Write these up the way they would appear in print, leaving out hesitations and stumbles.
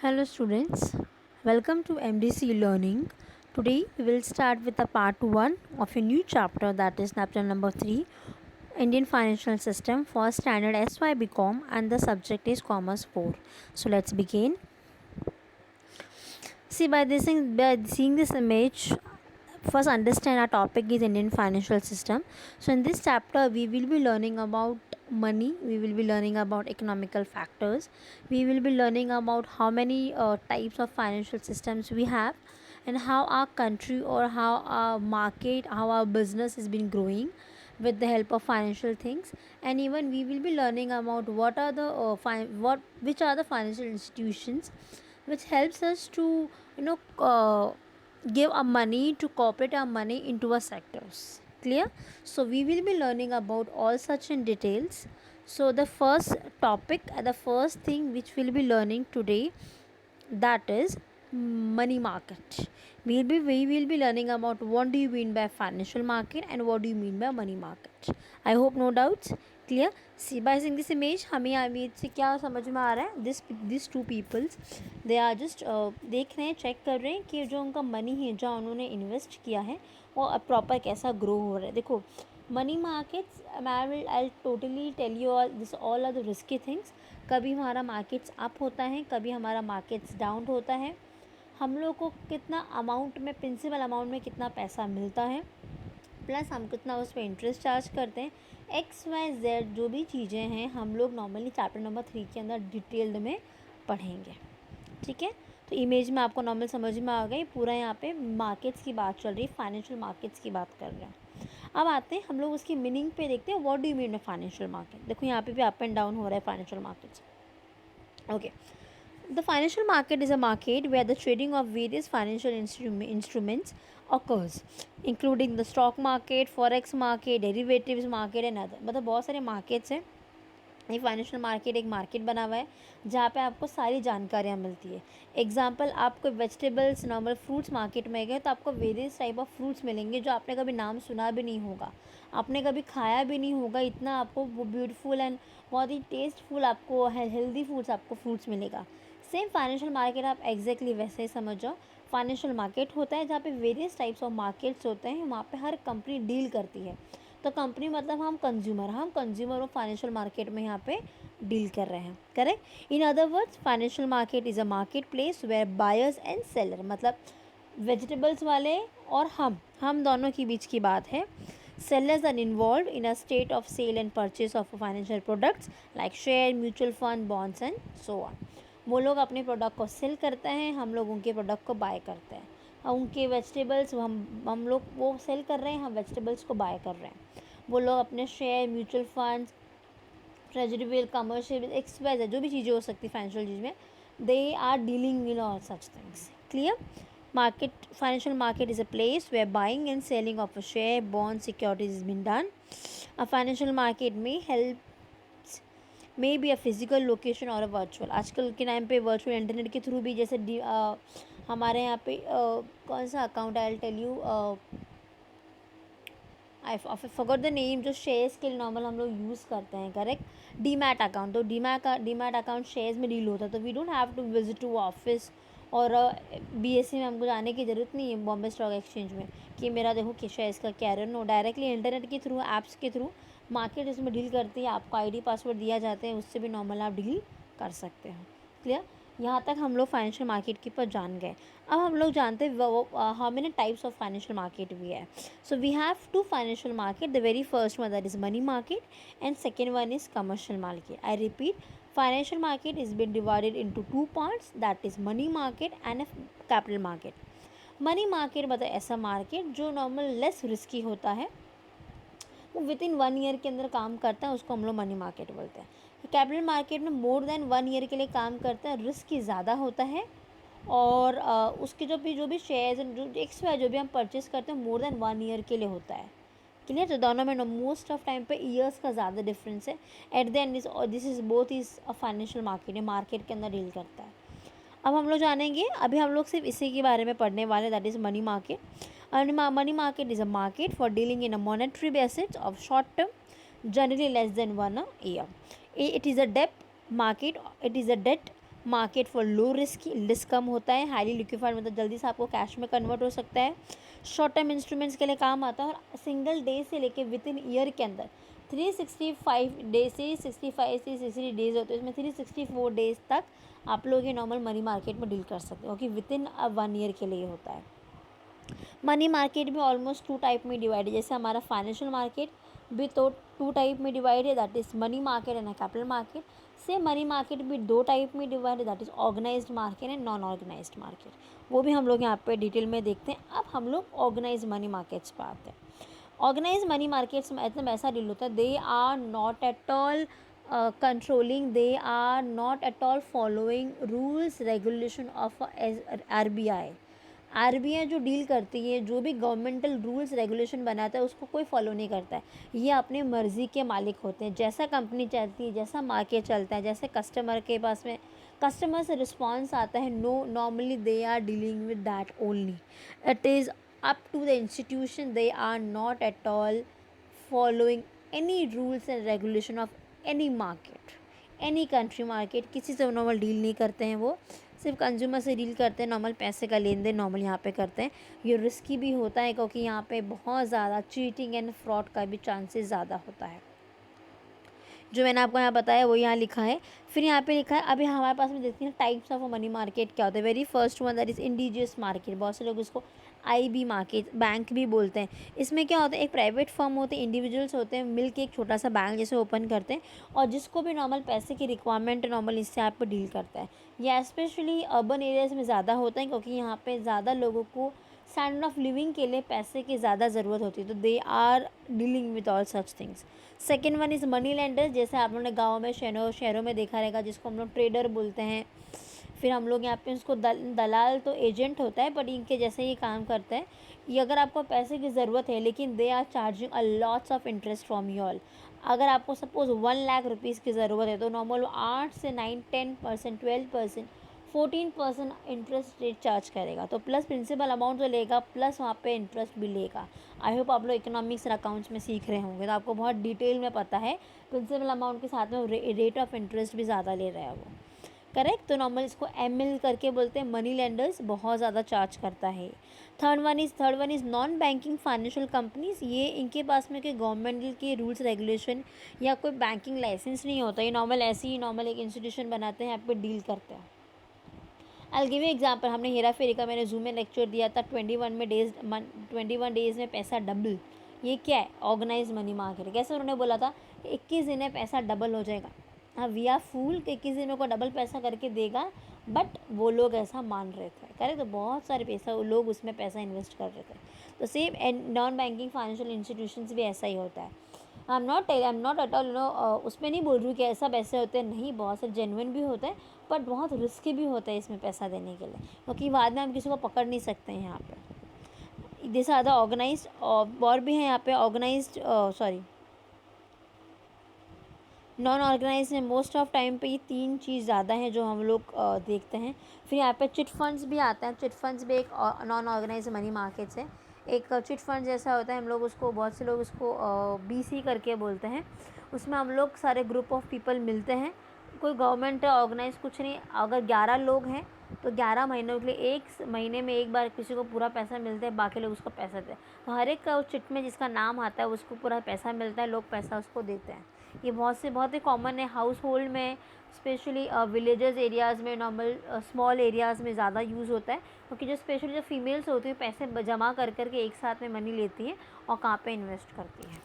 Hello students, welcome to MDC Learning. Today we will start with the part 1 of a new chapter, that is chapter number 3, Indian Financial System for Standard SYBCom, and the subject is Commerce 4. So let's begin. See, by seeing this image, first understand our topic is Indian financial system. So in this chapter we will be learning about money, we will be learning about economical factors, we will be learning about how many types of financial systems we have, and how our country or how our market, how our business has been growing with the help of financial things. And even we will be learning about what are the which are the financial institutions which helps us to give our money to cooperate our money into our sectors. Clear? So we will be learning about all such in details. So the first topic, the first thing which we'll be learning today, that is money market. We will be learning about what do you mean by financial market and what do you mean by money market. I hope no doubts. Clear? See, by seeing this image हमें image से क्या समझ में आ रहा है, this two peoples they are just देख रहे हैं, चेक कर रहे हैं कि जो उनका मनी है, जो उन्होंने इन्वेस्ट किया है, वो अब प्रॉपर कैसा ग्रो हो रहा है. देखो, money markets, I totally tell you all this, all are the risky things. कभी हमारा मार्केट्स अप होता है, कभी हमारा मार्केट्स डाउन होता है. हम लोग को कितना अमाउंट में, प्रिंसिपल अमाउंट में कितना पैसा मिलता है, प्लस हम कितना उस पर इंटरेस्ट चार्ज करते हैं, एक्स वाई जेड जो भी चीज़ें हैं हम लोग नॉर्मली चैप्टर नंबर 3 के अंदर डिटेल्ड में पढ़ेंगे. ठीक है? तो इमेज में आपको नॉर्मल समझ में आ गई. पूरा यहाँ पे मार्केट्स की बात चल रही है, फाइनेंशियल मार्केट्स की बात कर रहे हैं. अब आते हैं हम लोग उसकी मीनिंग पे, देखते हैं what do you mean by financial market. देखो यहाँ पे भी अप एंड डाउन हो रहा है financial markets. Okay, the financial market is a market where the trading of various financial instruments occurs, including the stock market, forex market, derivatives market and other. मतलब बहुत सारे मार्केट्स हैं. ये financial market एक market बना हुआ है जहाँ पे आपको सारी जानकारियाँ मिलती है. एग्जांपल, आपको वेजिटेबल्स, नॉर्मल फ्रूट्स मार्केट में गए तो आपको वेरियस टाइप ऑफ फ्रूट्स मिलेंगे जो आपने कभी नाम सुना भी नहीं होगा, आपने कभी खाया भी नहीं होगा. इतना आपको वो ब्यूटीफुल एंड बहुत ही टेस्टफुल, आपको हेल्दी फूड्स, आपको फ्रूट्स मिलेगा. सेम फाइनेंशियल मार्केट आप एग्जैक्टली वैसे ही समझ जाओ. फाइनेंशियल मार्केट होता है जहाँ पे वेरियस टाइप्स ऑफ मार्केट्स होते हैं, वहाँ पे हर कंपनी डील करती है. तो कंपनी मतलब हम कंज्यूमर और फाइनेंशियल मार्केट में यहाँ पे डील कर रहे हैं. Correct? In other words, financial market is a market place where buyers and seller, मतलब वेजिटेबल्स वाले और हम दोनों के बीच की बात है. Sellers are involved in a state of sale and purchase of financial products like share, mutual fund, bonds and so on. वो लोग अपने प्रोडक्ट को सेल करते हैं, हम लोग उनके प्रोडक्ट को बाय करते हैं. उनके वेजिटेबल्स हम लोग वो सेल कर रहे हैं, हम वेजिटेबल्स को बाय कर रहे हैं. वो लोग अपने share, mutual funds, treasury bill, commercial bill, एक्सवाइज जो भी चीज़ें हो सकती है फाइनेंशियल चीज़ में, they are dealing in all such things. Clear? Market, financial market is a place where buying and selling of a share, bonds, securities is been done. A financial market may be a physical location or a virtual. आजकल के time पे virtual internet के through भी, जैसे हमारे यहाँ पे कौन सा account, I will tell you, I forgot the name, जो शेयर्स के लिए नॉर्मल हम लोग यूज़ करते हैं. करेक्ट? Demat account. तो डीमैट अकाउंट शेयर्स में डील होता है. तो we don't have to visit to office और BSE में हमको जाने की ज़रूरत नहीं है, बॉम्बे स्टॉक एक्सचेंज में, कि मेरा देखो कि शेयर्स का क्या है. नो, डायरेक्टली इंटरनेट के थ्रू, ऐप्स के थ्रू मार्केट इसमें डील करती है. आपको ID पासवर्ड दिया जाते हैं, उससे भी नॉर्मल आप डील कर सकते हो. क्लियर? यहाँ तक हम लोग फाइनेंशियल मार्केट के ऊपर जान गए. अब हम लोग जानते हैं how many types of financial market भी है. So we have two financial market. The very first one, that is money market, and second one is commercial market. I repeat, financial market is been divided into two parts, that is money market and a capital market. Money market मतलब ऐसा market जो normal less risky होता है, वो with in 1 year के अंदर काम करता है, उसको हम लोग मनी मार्केट बोलते हैं. कैपिटल मार्केट में मोर देन 1 ईयर के लिए काम करता है, रिस्क ज़्यादा होता है, और उसके जो भी शेयर्स, जो एक्स्ट्रा जो भी हम परचेस करते हैं, मोर देन 1 ईयर के लिए होता है. क्लियर? तो दोनों में मोस्ट ऑफ टाइम पे ईयर्स का ज़्यादा डिफरेंस है. At the end this is both is a financial market, market के अंदर डील करता है. अब हम लोग जानेंगे, अभी हम लोग सिर्फ इसी के बारे में पढ़ने वाले, that is money market. Money market is a market for dealing in a monetary basis of short term, generally less than 1 year. It is a debt market market for low risk, risk कम होता है, highly liquefied मतलब जल्दी से आपको cash में convert हो सकता है, शॉर्ट टर्म इंस्ट्रूमेंट्स के लिए काम आता है, और सिंगल डे से लेके विद इन ईयर के अंदर 365 डे से 65 से 60 डेज होते हैं, इसमें 364 डेज तक आप लोग ये नॉर्मल मनी मार्केट में डील कर सकते हो, क्योंकि विद इन 1 ईयर के लिए होता है। मनी मार्केट में ऑलमोस्ट 2 टाइप में डिवाइड है, जैसे हमारा फाइनेंशियल मार्केट भी तो 2 टाइप में डिवाइड है, that is money market and capital market. से मनी मार्केट भी 2 टाइप में डिवाइड है, that is organised market and non organised market. वो भी हम लोग यहाँ पे डिटेल में देखते हैं। अब हम लोग ऑर्गेनाइज्ड मनी मार्केट्स पे आते हैं। ऑर्गेनाइज्ड मनी मार्केट्स में मतलब ऐसा डील होता है, they are not at all controlling, they are not at all following rules regulation of RBI। RBI जो डील करती है, जो भी गवर्नमेंटल रूल्स रेगुलेशन बनाता है, उसको कोई फॉलो नहीं करता है। ये अपनी मर्ज़ी के मालिक होते हैं, जैसा कंपनी चाहती है, जैसा मार्केट चलता है, जैसे कस्टमर के पास में कस्टमर से रिस्पॉन्स आता है, no normally they are dealing with that only. It is up to the institution, they are not at all following any rules and regulation of any market, any country market। किसी से normal deal नहीं करते हैं, वो सिर्फ consumer से deal करते हैं, नॉर्मल पैसे का लेन देन नॉर्मल यहाँ पे करते हैं। ये रिस्की भी होता है, क्योंकि यहाँ पे बहुत ज़्यादा चीटिंग एंड फ्रॉड का भी चांसेस ज़्यादा होता है। जो मैंने आपको यहाँ बताया वो यहाँ लिखा है। फिर यहाँ पे लिखा है, अभी हमारे पास में देखते हैं टाइप्स ऑफ मनी मार्केट क्या होता है। Very first one that is indigenous market, बहुत से लोग इसको IB मार्केट बैंक भी बोलते हैं। इसमें क्या होता है, एक प्राइवेट फर्म होते हैं, इंडिविजुअल्स होते हैं, मिल के एक छोटा सा बैंक जैसे ओपन करते हैं, और जिसको भी नॉर्मल पैसे की रिक्वायरमेंट नॉर्मल इससे आप डील करता है। यह स्पेशली अर्बन एरियाज़ में ज़्यादा होता है, क्योंकि यहाँ पे ज़्यादा लोगों को स्टैंडर्ड ऑफ लिविंग के लिए पैसे की ज़्यादा ज़रूरत होती है, तो they are dealing with all such things. Second one is money lenders, जैसे आप लोगों ने गाँव में शहरों में देखा रहेगा, जिसको हम लोग ट्रेडर बोलते हैं। फिर हम लोग यहाँ पे उसको दलाल तो एजेंट होता है, बट इनके जैसे ये काम करता है। ये अगर आपको पैसे की ज़रूरत है, लेकिन they are charging a lots of interest from you all. अगर आपको सपोज 1 लाख रुपीज़ की ज़रूरत है, तो नॉर्मल 8 से 9 10% 12% 14% इंटरेस्ट रेट चार्ज करेगा। तो प्लस प्रिंसिपल अमाउंट तो लेगा, प्लस वहाँ पे इंटरेस्ट भी लेगा। आई होप आप लोग इकोनॉमिक्स और अकाउंट्स में सीख रहे होंगे, तो आपको बहुत डिटेल में पता है। प्रिंसिपल अमाउंट के साथ में रेट ऑफ इंटरेस्ट भी ज़्यादा ले रहा है वो, करेक्ट। तो नॉर्मल इसको ML करके बोलते हैं, मनी लेंडर्स बहुत ज़्यादा चार्ज करता है। Third one is non banking financial companies. ये इनके पास में कोई गवर्नमेंट के रूल्स रेगुलेशन या कोई बैंकिंग लाइसेंस नहीं होता, ये नॉर्मल ऐसे ही नॉर्मल एक इंस्टीट्यूशन बनाते हैं, यहाँ पे डील करते हैं। आई गिव यू एग्जाम्पल, हमने हेरा फेरी का मैंने जूम में लेक्चर दिया था, 21 डेज़ में पैसा डबल। ये क्या है, ऑर्गेनाइज मनी मार्केट। कैसे उन्होंने बोला था 21 दिन में पैसा डबल हो जाएगा। हाँ, वी आर फूल कि 21 दिनों को डबल पैसा करके देगा, बट वो लोग ऐसा मान रहे थे, करेक्ट। तो बहुत सारे पैसा वो लोग उसमें पैसा इन्वेस्ट कर रहे थे। तो same non banking financial institutions भी ऐसा ही होता है। I am not at all उसमें नहीं बोल रही हूँ कि ऐसा पैसे होते हैं, नहीं, बहुत से जेन्युइन भी होते हैं, बट बहुत रिस्की भी होता है इसमें पैसा देने के लिए, क्योंकि बाद में हम किसी को पकड़ नहीं सकते हैं। यहाँ पे जैसे आधा ऑर्गेनाइज और भी है यहाँ पे, ऑर्गेनाइज सॉरी नॉन ऑर्गेनाइज में मोस्ट ऑफ टाइम पे ये 3 चीज़ ज़्यादा हैं जो हम लोग देखते हैं। फिर यहाँ पे चिट फंड्स भी आते हैं। चिट फंड्स भी एक नॉन ऑर्गेनाइज मनी मार्केट्स है। एक चिट फंड जैसा होता है, हम लोग उसको, बहुत से लोग उसको BC करके बोलते हैं। उसमें हम लोग सारे ग्रुप ऑफ पीपल मिलते हैं, कोई गवर्नमेंट ऑर्गेनाइज कुछ नहीं। अगर 11 लोग हैं तो 11 महीनों के लिए, एक महीने में एक बार किसी को पूरा पैसा मिलता है, बाकी लोग उसको पैसा देते हैं। तो हर एक का चिट में जिसका नाम आता है उसको पूरा पैसा मिलता है, लोग पैसा उसको देते हैं। ये बहुत ही कॉमन है हाउस होल्ड में, स्पेशली विलेजेस एरियाज़ में, नॉर्मल स्मॉल एरियाज़ में ज़्यादा यूज़ होता है, क्योंकि जो स्पेशली जो फीमेल्स होती हैं पैसे जमा कर करके एक साथ में मनी लेती हैं और कहाँ पे इन्वेस्ट करती हैं।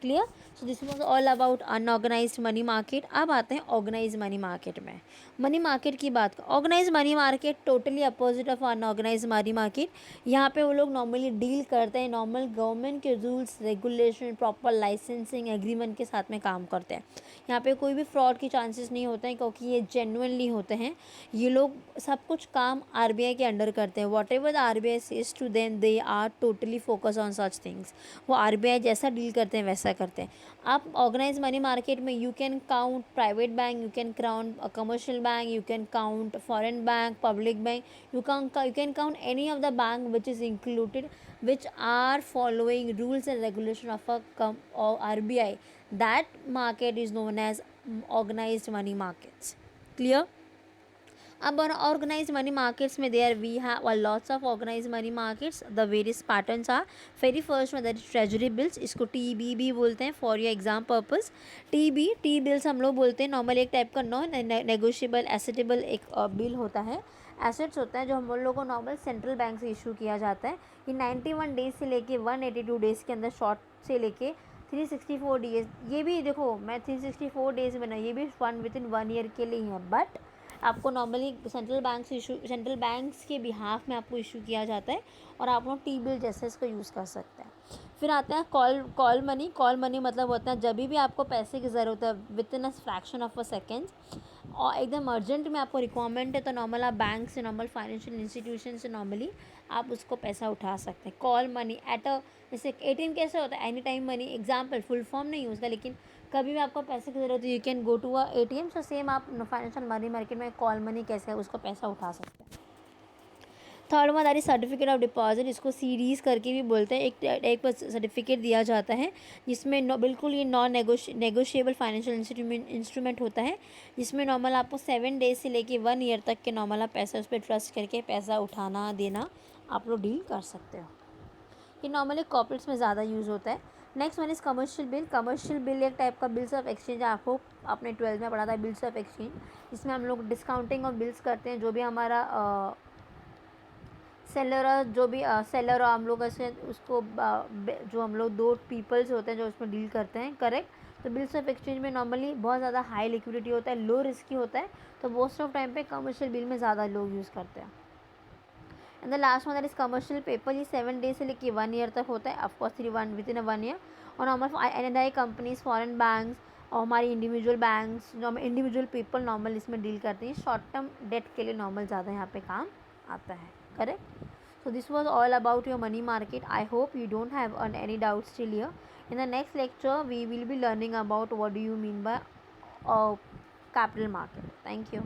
Clear. So this was all about unorganised money market. अब आते हैं ऑर्गेनाइज मनी मार्केट में। मनी मार्केट की बात, organise money market totally opposite of unorganise money market. यहाँ पे वो लोग नॉर्मली डील करते हैं नॉर्मल गवर्नमेंट के rules regulation, proper licensing agreement के साथ में काम करते हैं। यहाँ पे कोई भी फ्रॉड की चांसेस नहीं होते हैं, क्योंकि ये जेन्युइनली होते हैं। ये लोग सब कुछ काम RBI के अंडर करते हैं। Whatever the RBI says to them, they are totally focus on such things. वो RBI जैसा डील करते हैं वैसा करते हैं। आप ऑर्गेनाइज मनी मार्केट में you can count private bank, you can count commercial bank, you can count foreign bank, public bank, you can count any of the bank which is included, which are following rules and regulation of RBI. That market is known as organized money markets. Clear? अब on organized money markets में there we have a lots of organized money markets. The various patterns are, very first one that is treasury bills, इसको TB भी बोलते हैं for your exam purpose. T bills हम लोग बोलते हैं normal एक टाइप का नॉन नेगोशिएबल एसेटेबल एक बिल होता है, एसेट्स होता है जो हम लोग को नॉर्मल सेंट्रल बैंक से इशू किया जाता है. ये 91 डेज से लेके 182 डेज़ के अंदर शॉर्ट से लेके 364 डेज, ये भी देखो मैं 364 डेज़ बना, ये भी विद इन 1 ईयर के लिए ही है, बट आपको नॉर्मली सेंट्रल बैंक्स के बिहाफ में आपको इशू किया जाता है और आप लोग टी बिल जैसे इसको यूज़ कर सकते हैं. फिर आता है कॉल मनी मतलब होता है जब भी आपको पैसे की ज़रूरत है with in a fraction of a second और एकदम अर्जेंट में आपको रिक्वायरमेंट है, तो नॉर्मल आप बैंक से, नॉर्मल फाइनेंशियल इंस्टीट्यूशन से नॉर्मली आप उसको पैसा उठा सकते हैं. कॉल मनी एट अ, जैसे ATM कैसे होता है, any time money, example full form नहीं यूज़, लेकिन कभी भी आपको पैसे की ज़रूरत है you can go to a ATM. So same आप फाइनेंशियल मनी मार्केट में कॉल मनी कैसे है उसको पैसा उठा सकते हैं. Third one that is certificate of deposit, इसको सीरीज़ करके भी बोलते हैं. एक सर्टिफिकेट दिया जाता है जिसमें बिल्कुल ये नॉन नेगोशिएबल फाइनेंशियल इंस्ट्रूमेंट होता है, जिसमें नॉर्मल आपको 7 डेज से लेके 1 ईयर तक के नॉर्मल आप पैसा उस पर ट्रस्ट करके पैसा उठाना देना आप लोग डील कर सकते हो. ये नॉर्मली कॉर्पोरेट्स में ज़्यादा यूज़ होता है. Next one is commercial bill एक टाइप का बिल्स ऑफ एक्सचेंज, आपको आपने 12th में पढ़ा था बिल्स ऑफ एक्सचेंज, जिसमें हम लोग डिस्काउंटिंग ऑफ बिल्स करते हैं. जो भी हमारा सेलर सेलर और हम लोग ऐसे उसको जो हम लोग दो पीपल्स होते हैं जो उसमें डील करते हैं, करेक्ट. तो बिल्स ऑफ एक्सचेंज में नॉर्मली बहुत ज़्यादा हाई लिक्विडिटी होता है, लो रिस्की होता है, तो मोस्ट ऑफ टाइम पे कमर्शियल बिल में ज़्यादा लोग यूज़ करते हैं. And the last one that is commercial paper, ये 7 डेज से लेकर 1 ईयर तक होता है, ऑफकोर्स विद इन 1 ईयर. और normal NRI companies, foreign banks और हमारी individual banks, individual people normal इसमें डील करते हैं. शॉर्ट टर्म डेट के लिए नॉर्मल ज़्यादा यहाँ पे काम आता है, correct. So this was all about your money market. I hope you don't have any doubts still here. In the next lecture, we will be learning about what do you mean by capital market. Thank you.